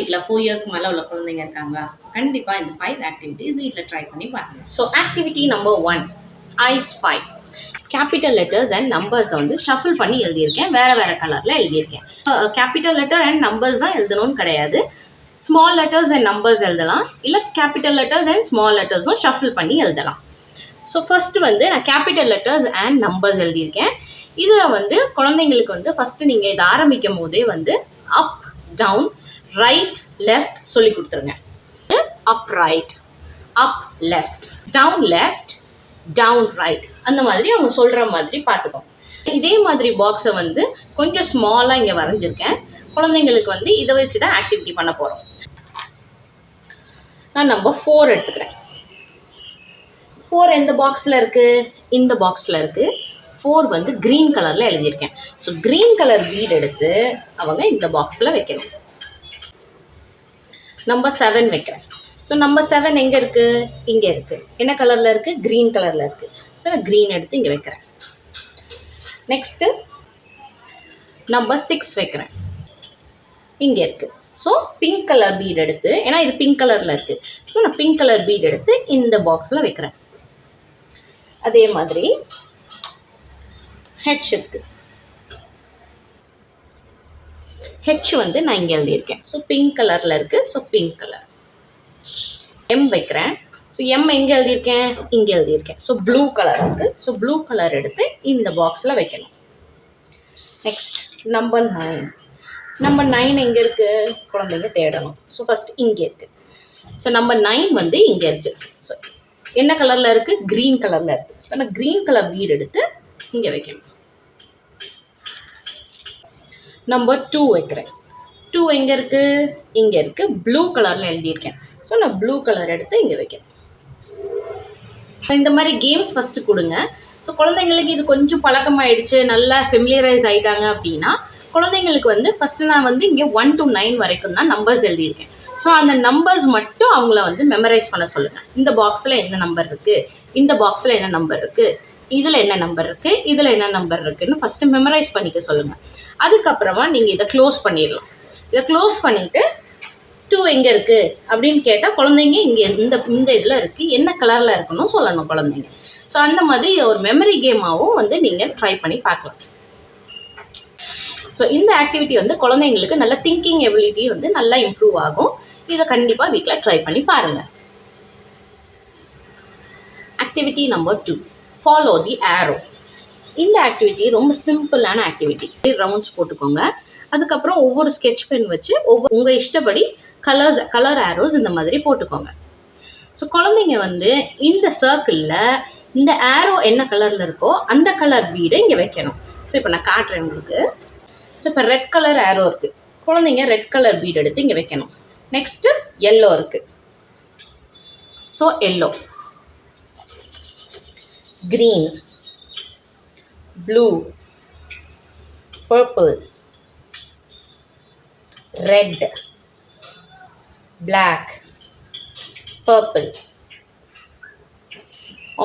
வீட்டில் 4 இயர்ஸ்க்கு மேலே உள்ள குழந்தைங்க இருக்காங்களா? கண்டிப்பாக இந்த 5 ஆக்டிவிட்டீஸ் வீட்டில் ட்ரை பண்ணி பாருங்க. So activity number 1, I spy. Capital letters and numbers வந்து ஷஃபிள் பண்ணி எழுதியிருக்கேன். வேறு வேறு கலரில் எழுதியிருக்கேன். கேபிட்டல் லெட்டர் அண்ட் நம்பர்ஸ் தான் எழுதணும்னு கிடையாது. ஸ்மால் லெட்டர்ஸ் அண்ட் நம்பர்ஸ் எழுதலாம், இல்லை கேபிட்டல் லெட்டர்ஸ் அண்ட் ஸ்மால் லெட்டர்ஸும் ஷஃபிள் பண்ணி எழுதலாம். ஸோ ஃபஸ்ட்டு வந்து நான் கேபிட்டல் லெட்டர்ஸ் அண்ட் நம்பர்ஸ் எழுதியிருக்கேன். இதில் வந்து குழந்தைங்களுக்கு வந்து ஃபஸ்ட்டு நீங்கள் இதை ஆரம்பிக்கும் போதே வந்து அப், டவுன், ரைட், லெஃப்ட் சொல்லி கொடுத்துருங்க. Up right, up left, down right, அந்த மாதிரி அவங்க சொல்கிற மாதிரி பார்த்துக்கோங்க. இதே மாதிரி பாக்ஸை வந்து கொஞ்சம் ஸ்மாலாக இங்கே வரைஞ்சிருக்கேன். குழந்தைங்களுக்கு வந்து இதை வச்சு தான் ஆக்டிவிட்டி பண்ண போகிறோம். நான் நம்பர் 4 எடுத்துக்கிறேன். 4 எந்த பாக்ஸில் இருக்குது? இந்த பாக்ஸில் இருக்குது. 4 வந்து க்ரீன் கலரில் எழுதியிருக்கேன். ஸோ க்ரீன் கலர் பீட் எடுத்து அவங்க இந்த பாக்ஸில் வைக்கணும். நம்பர் 7 வைக்கிறேன். ஸோ நம்பர் 7 எங்கே இருக்குது? இங்கே இருக்குது. என்ன கலரில் இருக்குது? க்ரீன் கலரில் இருக்குது. ஸோ நான் க்ரீன் எடுத்து இங்கே வைக்கிறேன். நெக்ஸ்ட்டு நம்பர் 6 வைக்கிறேன். இங்கே இருக்குது. ஸோ பிங்க் கலர் பீட் எடுத்து, ஏன்னா இது பிங்க் கலரில் இருக்குது, ஸோ நான் பிங்க் கலர் பீட் எடுத்து இந்த பாக்ஸில் வைக்கிறேன். அதே மாதிரி ஹெச் இருக்குது. ஹெச் வந்து நான் இங்கே எழுதியிருக்கேன். ஸோ பிங்க் கலரில் இருக்குது. So pink colour. எம் வைக்கிறேன். ஸோ எம் எங்கே எழுதியிருக்கேன்? இங்கே எழுதியிருக்கேன். ஸோ ப்ளூ கலர் இருக்குது. ஸோ ப்ளூ கலர் எடுத்து இந்த பாக்ஸில் வைக்கணும். Next number 9. நம்பர் 9 எங்கே இருக்குது? குழந்தைங்க தேடணும். ஸோ ஃபஸ்ட் இங்கே இருக்குது. ஸோ நம்பர் 9 வந்து இங்கே இருக்குது. ஸோ என்ன கலரில் இருக்குது? க்ரீன் கலரில் இருக்குது. ஸோ நான் க்ரீன் கலர் பீட் எடுத்து இங்கே வைக்கணும். நம்பர் 2 வைக்கிறேன். 2 எங்கே இருக்குது? இங்கே இருக்குது. ப்ளூ கலரில் எழுதியிருக்கேன். ஸோ நான் ப்ளூ கலர் எடுத்து இங்கே வைக்கிறேன். இந்த மாதிரி கேம்ஸ் ஃபஸ்ட்டு கொடுங்க. ஸோ குழந்தைங்களுக்கு இது கொஞ்சம் பழக்கமாகிடுச்சு, நல்லா ஃபெமிலியரைஸ் ஆகிட்டாங்க அப்படின்னா குழந்தைங்களுக்கு வந்து ஃபஸ்ட்டு நான் வந்து இங்கே 1 to 9 வரைக்கும் தான் நம்பர்ஸ் எழுதியிருக்கேன். ஸோ அந்த நம்பர்ஸ் மட்டும் அவங்கள வந்து மெமரைஸ் பண்ண சொல்லுங்கள். இந்த பாக்ஸில் என்ன நம்பர் இருக்குது, இந்த பாக்ஸில் என்ன நம்பர் இருக்குது, இதில் என்ன நம்பர் இருக்குது, இதில் என்ன நம்பர் இருக்குதுன்னு ஃபஸ்ட்டு மெமரைஸ் பண்ணிக்க சொல்லுங்கள். அதுக்கப்புறமா நீங்கள் இதை க்ளோஸ் பண்ணிடலாம். இதை க்ளோஸ் பண்ணிவிட்டு 2 எங்கே இருக்குது அப்படின்னு கேட்டால் குழந்தைங்க இங்கே இந்த இதில் இருக்குது, என்ன கலரில் இருக்கணும் சொல்லணும் குழந்தைங்க. ஸோ அந்த மாதிரி ஒரு மெமரி கேமாகவும் வந்து நீங்கள் ட்ரை பண்ணி பார்க்கலாம். ஸோ இந்த ஆக்டிவிட்டி வந்து குழந்தைங்களுக்கு நல்ல திங்கிங் எபிலிட்டி வந்து நல்லா இம்ப்ரூவ் ஆகும். இதை கண்டிப்பாக வீட்டில் ட்ரை பண்ணி பாருங்கள். ஆக்டிவிட்டி நம்பர் 2, ஃபாலோ தி ஆரோ. இந்த ஆக்டிவிட்டி ரொம்ப சிம்பிளான ஆக்டிவிட்டி. ரவுண்ட்ஸ் போட்டுக்கோங்க. அதுக்கப்புறம் ஒவ்வொரு ஸ்கெட்ச் பென் வச்சு உங்கள் இஷ்டப்படி கலர் ஆரோஸ் இந்த மாதிரி போட்டுக்கோங்க. ஸோ குழந்தைங்க வந்து இந்த சர்க்கிளில் இந்த ஆரோ என்ன கலரில் இருக்கோ அந்த கலர் பீடை இங்கே வைக்கணும். ஸோ இப்போ நான் காட்டுறேன் உங்களுக்கு. ஸோ இப்போ ரெட் கலர் ஆரோ இருக்குது. குழந்தைங்க ரெட் கலர் பீட் எடுத்து இங்கே வைக்கணும். நெக்ஸ்ட்டு எல்லோ இருக்குது. So yellow, green, blue, purple, red, black, purple,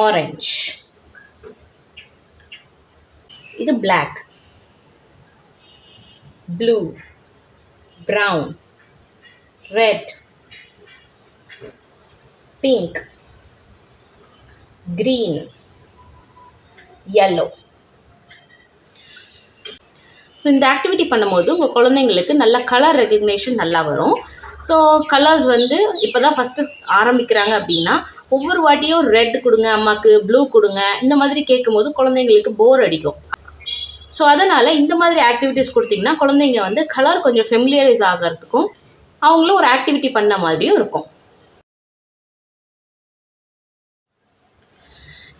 orange, இது black, blue, brown, red, pink, green, yellow. So இந்த ஆக்டிவிட்டி பண்ணும்போது உங்கள் குழந்தைங்களுக்கு நல்ல கலர் ரெகக்னேஷன் நல்லா வரும். ஸோ கலர்ஸ் வந்து இப்போ தான் ஃபஸ்ட்டு ஆரம்பிக்கிறாங்க அப்படின்னா ஒவ்வொரு வாட்டியும் ரெட் கொடுங்க அம்மாவுக்கு, ப்ளூ கொடுங்க, இந்த மாதிரி கேட்கும்போது குழந்தைங்களுக்கு போர் அடிக்கும். ஸோ அதனால் இந்த மாதிரி ஆக்டிவிட்டீஸ் கொடுத்திங்கன்னா குழந்தைங்க வந்து கலர் கொஞ்சம் ஃபெமிலியரைஸ் ஆகிறதுக்கும் அவங்களும் ஒரு ஆக்டிவிட்டி பண்ண மாதிரியும் இருக்கும்.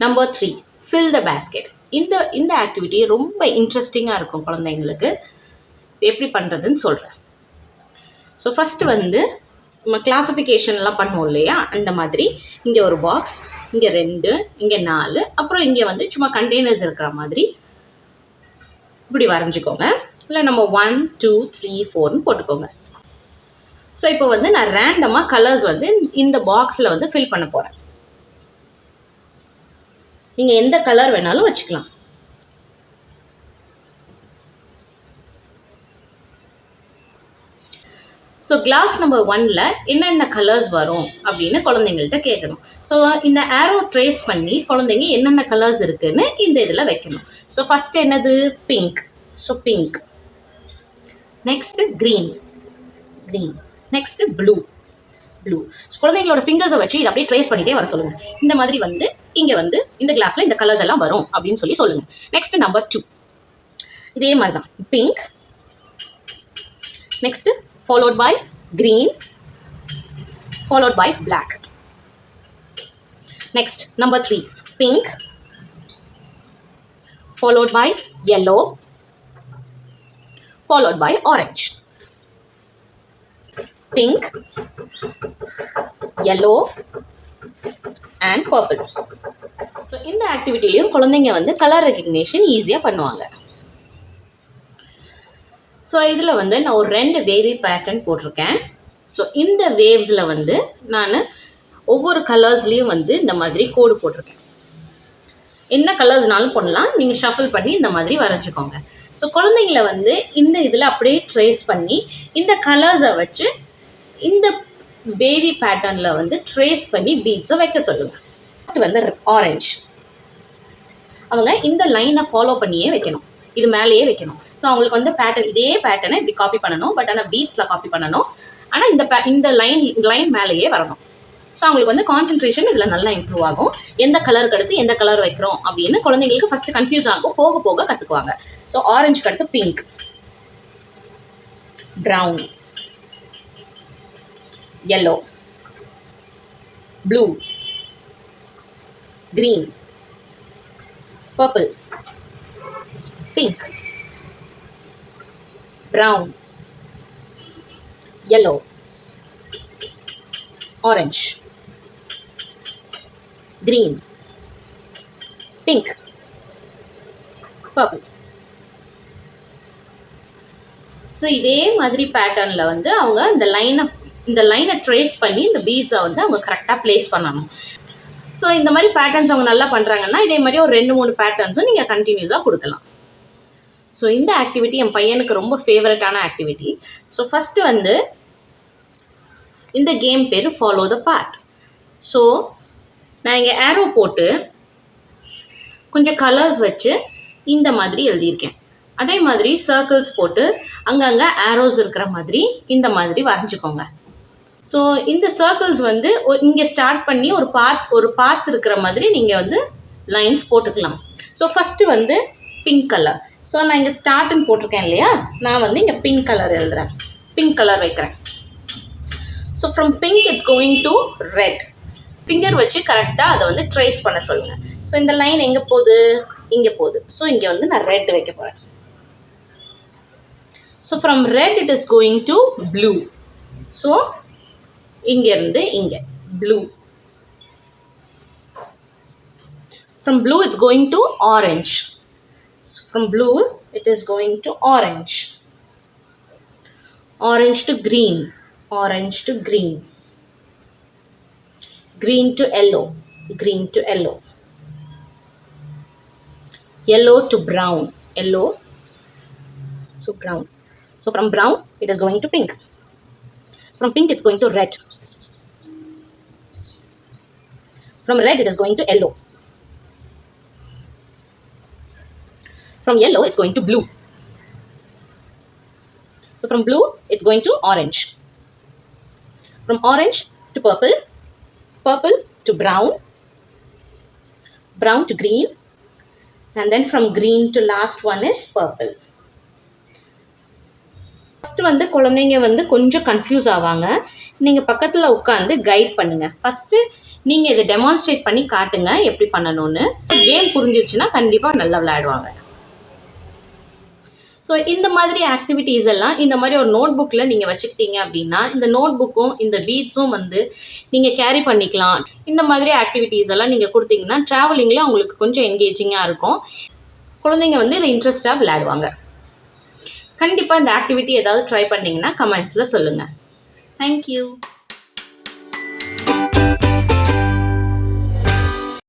Number 3, fill the basket. இந்த ஆக்டிவிட்டி ரொம்ப இன்ட்ரெஸ்டிங்காக இருக்கும் குழந்தைங்களுக்கு. எப்படி பண்ணுறதுன்னு சொல்கிறேன். ஸோ ஃபஸ்ட்டு வந்து நம்ம கிளாஸிஃபிகேஷன்லாம் பண்ணுவோம் இல்லையா, அந்த மாதிரி இங்கே ஒரு பாக்ஸ், இங்கே 2, இங்கே 4, அப்புறம் இங்கே வந்து சும்மா கண்டெய்னர்ஸ் இருக்கிற மாதிரி இப்படி வரைஞ்சிக்கோங்க. இல்லை நம்ம 1, 2, 3, 4ன்னு போட்டுக்கோங்க. ஸோ இப்போ வந்து நான் ரேண்டமாக கலர்ஸ் வந்து இந்த பாக்ஸில் வந்து ஃபில் பண்ண போகிறேன். நீங்கள் எந்த கலர் வேணாலும் வச்சுக்கலாம். ஸோ கிளாஸ் நம்பர் 1ல் என்னென்ன கலர்ஸ் வரும் அப்படின்னு குழந்தைங்கள்ட்ட கேட்கணும். ஸோ இந்த ஆரோ ட்ரேஸ் பண்ணி குழந்தைங்க என்னென்ன கலர்ஸ் இருக்குன்னு இந்த இதில் வைக்கணும். ஸோ ஃபஸ்ட் என்னது? Pink. So pink. Next green. Next blue. குழந்தைங்களோட ஃபிங்கர்ஸை வச்சு இதை அப்படியே ட்ரேஸ் பண்ணிட்டே வர சொல்லுங்கள். இந்த மாதிரி வந்து இங்கே வந்து இந்த கிளாஸில் இந்த கலர்ஸ் எல்லாம் வரும் அப்படின்னு சொல்லுங்கள். நெக்ஸ்ட் நம்பர் 2 இதே மாதிரி தான், pink. Next followed by green, followed by black. Next number 3, pink, followed by yellow, followed by orange. Pink, yellow and purple. So இந்த ஆக்டிவிட்டிலையும் குழந்தைங்க வந்து கலர் ரெகக்னேஷன் ஈஸியாக பண்ணுவாங்க. ஸோ இதில் வந்து நான் ஒரு 2 வேவி பேட்டர்ன் போட்டிருக்கேன். ஸோ இந்த வேவ்ஸில் வந்து நான் ஒவ்வொரு கலர்ஸ்லேயும் வந்து இந்த மாதிரி கோடு போட்டிருக்கேன். என்ன கலர்ஸ்னாலும் பண்ணலாம், நீங்கள் ஷஃபிள் பண்ணி இந்த மாதிரி வரைஞ்சிக்கோங்க. ஸோ குழந்தைங்கள வந்து இந்த இதில் அப்படியே ட்ரேஸ் பண்ணி இந்த கலர்ஸை வச்சு இந்த வேவி பேட்டர்னில் வந்து ட்ரேஸ் பண்ணி பீட்ஸை வைக்க சொல்லுங்கள். ஃபஸ்ட்டு வந்து ஆரஞ்ச். அவங்க இந்த லைனை ஃபாலோ பண்ணியே வைக்கணும், இது மேலேயே வைக்கணும். ஸோ அவங்களுக்கு வந்து பேட்டர்ன் இதே பேட்டர்னை இப்படி காப்பி பண்ணணும், பட் ஆனால் பீட்ஸில் காப்பி பண்ணணும். ஆனால் இந்த லைன் மேலேயே வரணும். ஸோ அவங்களுக்கு வந்து கான்சன்ட்ரேஷன் இதில் நல்லா இம்ப்ரூவ் ஆகும். எந்த கலருக்கு அடுத்து எந்த கலர் வைக்கிறோம் அப்படின்னு குழந்தைங்களுக்கு ஃபஸ்ட்டு கன்ஃபியூஸ் ஆகும், போக போக கற்றுக்குவாங்க. ஸோ ஆரஞ்சுக்கு அடுத்து pink, brown, yellow, blue, green, purple, pink, brown, yellow, orange, green, pink, purple. So இதே மாதிரி பேட்டர்னில் வந்து அவங்க இந்த லைனை ட்ரேஸ் பண்ணி இந்த பீட்ஸை வந்து அவங்க கரெக்டாக ப்ளேஸ் பண்ணணும். ஸோ இந்த மாதிரி பேட்டர்ன்ஸ் அவங்க நல்லா பண்ணுறாங்கன்னா இதே மாதிரி ஒரு 2-3 பேட்டர்ன்ஸும் நீங்கள் கண்டினியூஸாக கொடுக்கலாம். ஸோ இந்த ஆக்டிவிட்டி என் பையனுக்கு ரொம்ப ஃபேவரட்டான ஆக்டிவிட்டி. ஸோ ஃபஸ்ட்டு வந்து இந்த கேம் பேர் ஃபாலோ த பாத். ஸோ நான் இங்கே ஏரோ போட்டு கொஞ்சம் கலர்ஸ் வச்சு இந்த மாதிரி எழுதியிருக்கேன். அதே மாதிரி சர்க்கிள்ஸ் போட்டு அங்கங்கே ஏரோஸ் இருக்கிற மாதிரி இந்த மாதிரி வரைஞ்சிக்கோங்க. ஸோ இந்த சர்க்கிள்ஸ் வந்து இங்கே ஸ்டார்ட் பண்ணி ஒரு பாத் இருக்கிற மாதிரி நீங்கள் வந்து லைன்ஸ் போட்டுக்கலாம். ஸோ ஃபஸ்ட்டு வந்து பிங்க் கலர். ஸோ நான் இங்கே ஸ்டார்ட்னு போட்டிருக்கேன் இல்லையா, நான் வந்து இங்கே பிங்க் கலர் எழுதுகிறேன், பிங்க் கலர் வைக்கிறேன். So from pink it's going to red. Finger வச்சு கரெக்டாக அதை வந்து ட்ரேஸ் பண்ண சொல்லுங்கள். ஸோ இந்த லைன் எங்கே போகுது? இங்கே போகுது. ஸோ இங்கே வந்து நான் ரெட் வைக்க போகிறேன். So from read it is going to blue. So இங்கேருந்து இங்கே blue. From blue it's going to orange. So from blue it is going to orange. Orange to green. Orange to green. Green to yellow. Green to yellow. Yellow to brown. Yellow. So brown. So from brown it is going to pink. From pink it's going to red. From red it is going to yellow. From yellow it's going to blue. So from blue it's going to orange. From orange to purple. Purple to brown. Brown to green. And then from green to last one is purple. First வந்து குழந்தைங்க வந்து கொஞ்சம் confuse ஆவாங்க. நீங்கள் பக்கத்தில் உட்காந்து guide பண்ணுங்கள். First நீங்கள் இதை டெமான்ஸ்ட்ரேட் பண்ணி காட்டுங்க எப்படி பண்ணணும்னு. கேம் புரிஞ்சிருச்சுன்னா கண்டிப்பாக நல்லா விளையாடுவாங்க. ஸோ இந்த மாதிரி ஆக்டிவிட்டீஸ் எல்லாம் இந்த மாதிரி ஒரு நோட் புக்கில் நீங்கள் வச்சுக்கிட்டீங்க அப்படின்னா இந்த நோட் புக்கும் இந்த பீட்ஸும் வந்து நீங்கள் கேரி பண்ணிக்கலாம். இந்த மாதிரி ஆக்டிவிட்டீஸ் எல்லாம் நீங்கள் கொடுத்தீங்கன்னா ட்ராவலிங்கில் அவங்களுக்கு கொஞ்சம் என்கேஜிங்காக இருக்கும். குழந்தைங்க வந்து இதை இன்ட்ரெஸ்டாக விளையாடுவாங்க. கண்டிப்பாக இந்த ஆக்டிவிட்டி ஏதாவது ட்ரை பண்ணிங்கன்னா கமெண்ட்ஸில் சொல்லுங்கள். தேங்க்யூ.